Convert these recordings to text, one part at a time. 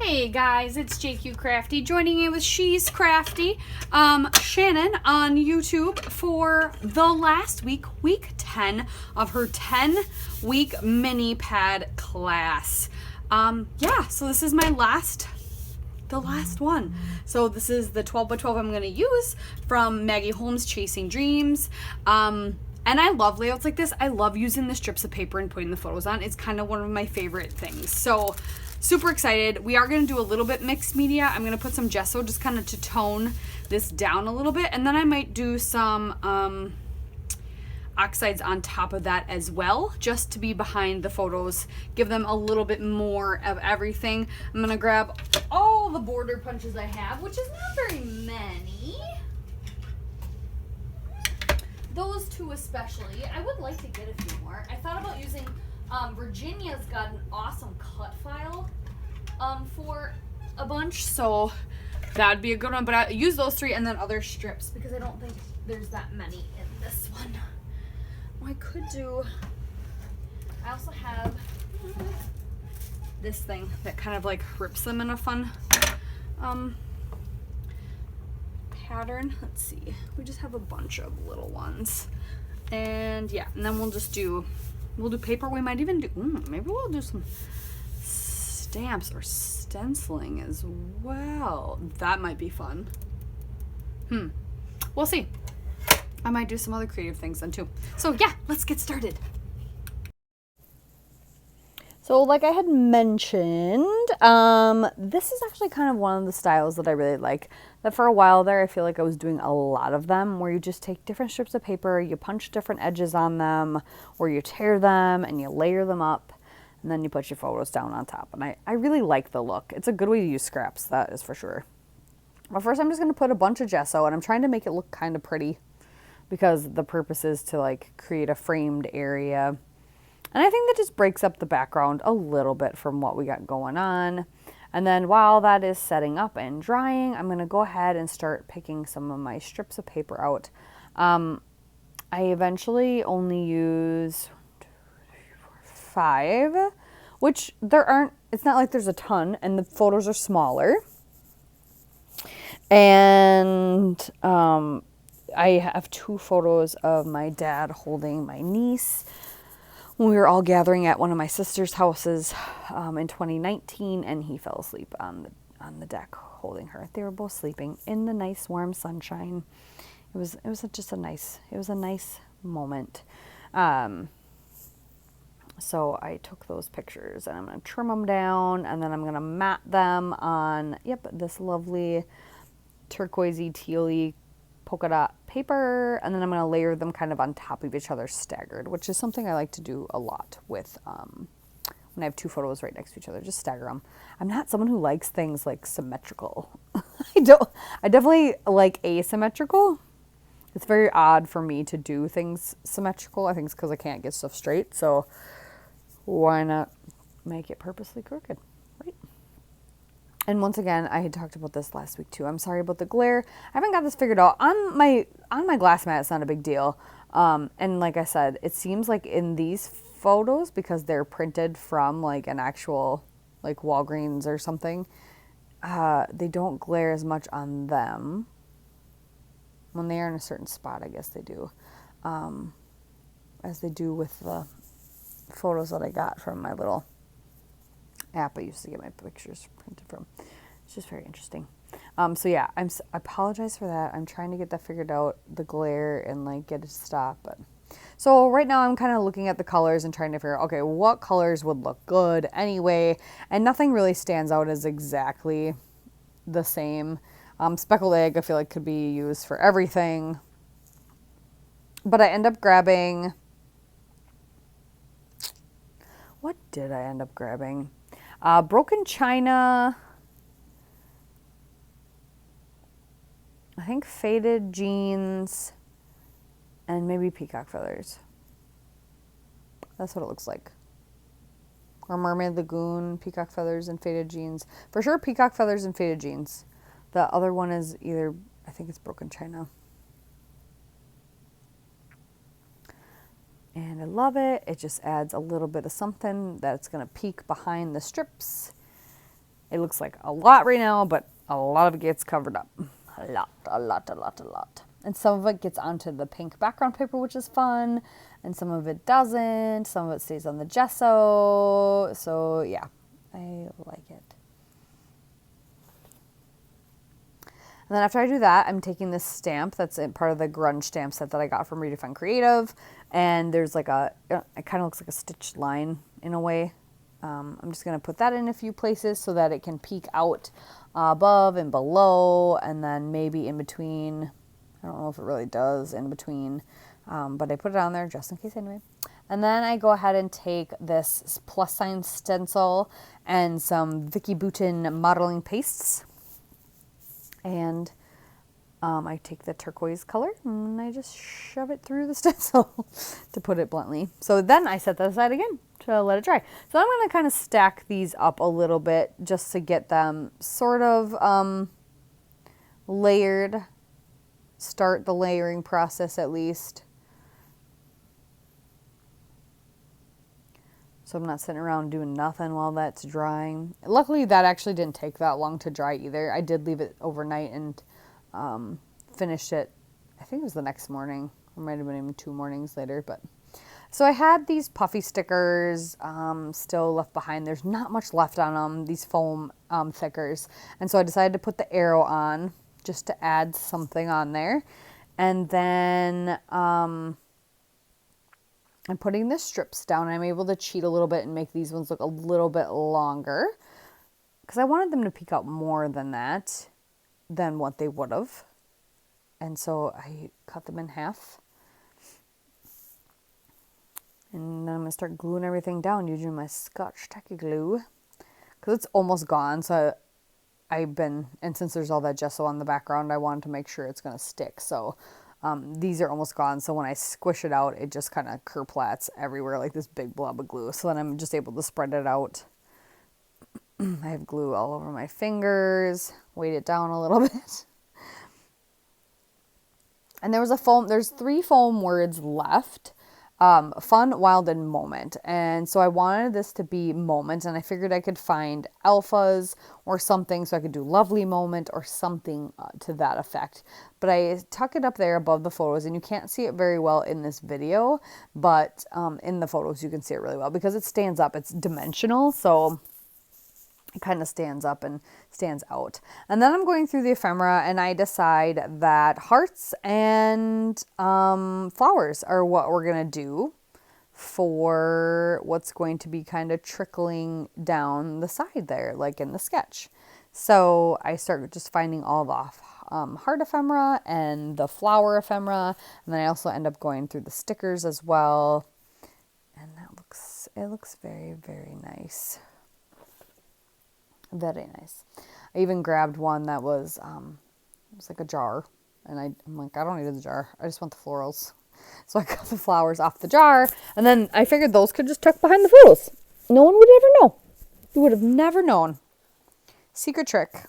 Hey guys, it's Jacqie Crafty joining in with She's Crafty, Shannon on YouTube for the last week 10 of her 10-week mini pad class. So this is my the last one. So this is the 12 by 12 I'm going to use from Maggie Holmes' Chasing Dreams. And I love layouts like this. I love using the strips of paper and putting the photos on. It's kind of one of my favorite things. So super excited. We are going to do a little bit mixed media. I'm going to put some gesso just kind of to tone this down a little bit. And then I might do some oxides on top of that as well, just to be behind the photos, give them a little bit more of everything. I'm going to grab all the border punches I have, which is not very many. Those two especially. I would like to get a few more. I thought about using Virginia's got an awesome cut file for a bunch, so that would be a good one. But I use those three and then other strips because I don't think there's that many in this one. I could do. I also have this thing that kind of like rips them in a fun pattern. Let's see. We just have a bunch of little ones, and yeah, and then we'll do paper. We might even do maybe we'll do some stamps or stenciling as well. That might be fun. We'll see. I might do some other creative things then too. So yeah, let's get started. So like I had mentioned, this is actually kind of one of the styles that I really like. That for a while there, I feel like I was doing a lot of them where you just take different strips of paper, you punch different edges on them, or you tear them and you layer them up, and then you put your photos down on top. And I really like the look. It's a good way to use scraps, that is for sure. But first I'm just gonna put a bunch of gesso, and I'm trying to make it look kind of pretty because the purpose is to like create a framed area. And I think that just breaks up the background a little bit from what we got going on. And then while that is setting up and drying, I'm going to go ahead and start picking some of my strips of paper out. I eventually only use 5, which it's not like there's a ton, and the photos are smaller. And I have 2 photos of my dad holding my niece when we were all gathering at one of my sister's houses in 2019, and he fell asleep on the deck holding her. They were both sleeping in the nice warm sunshine. It was a nice moment. So I took those pictures, and I'm going to trim them down, and then I'm going to mat them on this lovely turquoisey tealy polka dot paper, and then I'm going to layer them kind of on top of each other staggered, which is something I like to do a lot with when I have 2 photos right next to each other, just stagger them. I'm not someone who likes things like symmetrical. I definitely like asymmetrical. It's very odd for me to do things symmetrical. I think it's because I can't get stuff straight, so why not make it purposely crooked, right? And once again, I had talked about this last week too. I'm sorry about the glare. I haven't got this figured out. On my glass mat, it's not a big deal. And like I said, it seems like in these photos, because they're printed from like an actual like Walgreens or something, they don't glare as much on them. When they are in a certain spot, I guess they do. As they do with the photos that I got from my little app I used to get my pictures printed from. It's just very interesting. So yeah, I apologize for that. I'm trying to get that figured out, the glare, and like get it to stop. But so right now I'm kind of looking at the colors and trying to figure out, okay, what colors would look good anyway, and nothing really stands out as exactly the same. Speckled egg I feel like could be used for everything, but I end up grabbing, what did I end up grabbing? Broken china, I think faded jeans, and maybe peacock feathers. That's what it looks like. Or mermaid lagoon, peacock feathers, and faded jeans. For sure peacock feathers and faded jeans. The other one is either, I think it's broken china. And I love it. It just adds a little bit of something that's going to peek behind the strips. It looks like a lot right now, but a lot of it gets covered up. A lot. And some of it gets onto the pink background paper, which is fun. And some of it doesn't. Some of it stays on the gesso. So yeah, I like it. And then after I do that, I'm taking this stamp that's part of the grunge stamp set that I got from Redefine Creative. And there's like it kind of looks like a stitched line in a way. I'm just going to put that in a few places so that it can peek out above and below, and then maybe in between. I don't know if it really does in between, but I put it on there just in case anyway. And then I go ahead and take this plus sign stencil and some Vicki Boutin modeling pastes. And I take the turquoise color and I just shove it through the stencil to put it bluntly. So then I set that aside again to let it dry. So I'm going to kind of stack these up a little bit just to get them sort of layered. Start the layering process at least. So I'm not sitting around doing nothing while that's drying. Luckily, that actually didn't take that long to dry either. I did leave it overnight and finished it, I think it was the next morning. Or might have been even 2 mornings later. But so I had these puffy stickers still left behind. There's not much left on them, these foam stickers. And so I decided to put the arrow on just to add something on there. And then I'm putting the strips down. I'm able to cheat a little bit and make these ones look a little bit longer because I wanted them to peek out more than that, than what they would have. And so I cut them in half. And then I'm going to start gluing everything down using my Scotch tacky glue because it's almost gone. So and since there's all that gesso on the background, I wanted to make sure it's going to stick. So these are almost gone. So when I squish it out, it just kind of kerplats everywhere like this big blob of glue. So then I'm just able to spread it out. I have glue all over my fingers, weight it down a little bit. And there's 3 foam words left. Fun, wild, and moment. And so I wanted this to be moment, and I figured I could find alphas or something, so I could do lovely moment or something to that effect. But I tuck it up there above the photos, and you can't see it very well in this video, but in the photos you can see it really well because it stands up. It's dimensional, so it kind of stands up and stands out. And then I'm going through the ephemera and I decide that hearts and flowers are what we're going to do for what's going to be kind of trickling down the side there, like in the sketch. So I start just finding all the heart ephemera and the flower ephemera. And then I also end up going through the stickers as well. And it looks very, very nice. Very nice. I even grabbed one that was, it was like a jar. And I'm like, I don't need the jar. I just want the florals. So I got the flowers off the jar. And then I figured those could just tuck behind the photos. No one would ever know. You would have never known. Secret trick.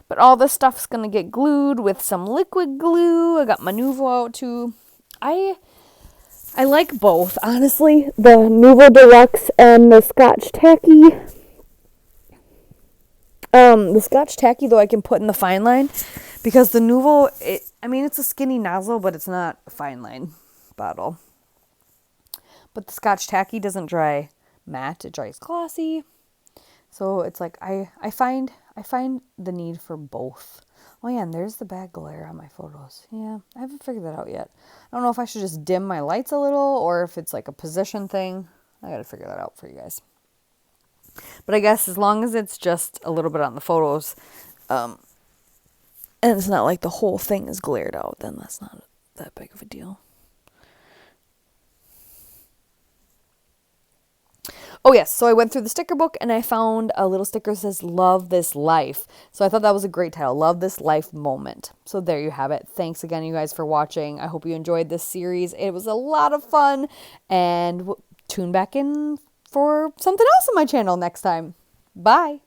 But all this stuff's going to get glued with some liquid glue. I got my Nuvo out too. I like both, honestly. The Nuvo Deluxe and the Scotch Tacky. The Scotch Tacky, though, I can put in the fine line. Because the Nuvo, it's a skinny nozzle, but it's not a fine line bottle. But the Scotch Tacky doesn't dry matte. It dries glossy. So it's like, I find the need for both. Oh yeah, and there's the bad glare on my photos. Yeah, I haven't figured that out yet. I don't know if I should just dim my lights a little or if it's like a position thing. I gotta figure that out for you guys. But I guess as long as it's just a little bit on the photos, and it's not like the whole thing is glared out, then that's not that big of a deal. Oh yes, so I went through the sticker book and I found a little sticker that says Love This Life. So I thought that was a great title, Love This Life Moment. So there you have it. Thanks again, you guys, for watching. I hope you enjoyed this series. It was a lot of fun, and tune back in for something else on my channel next time. Bye.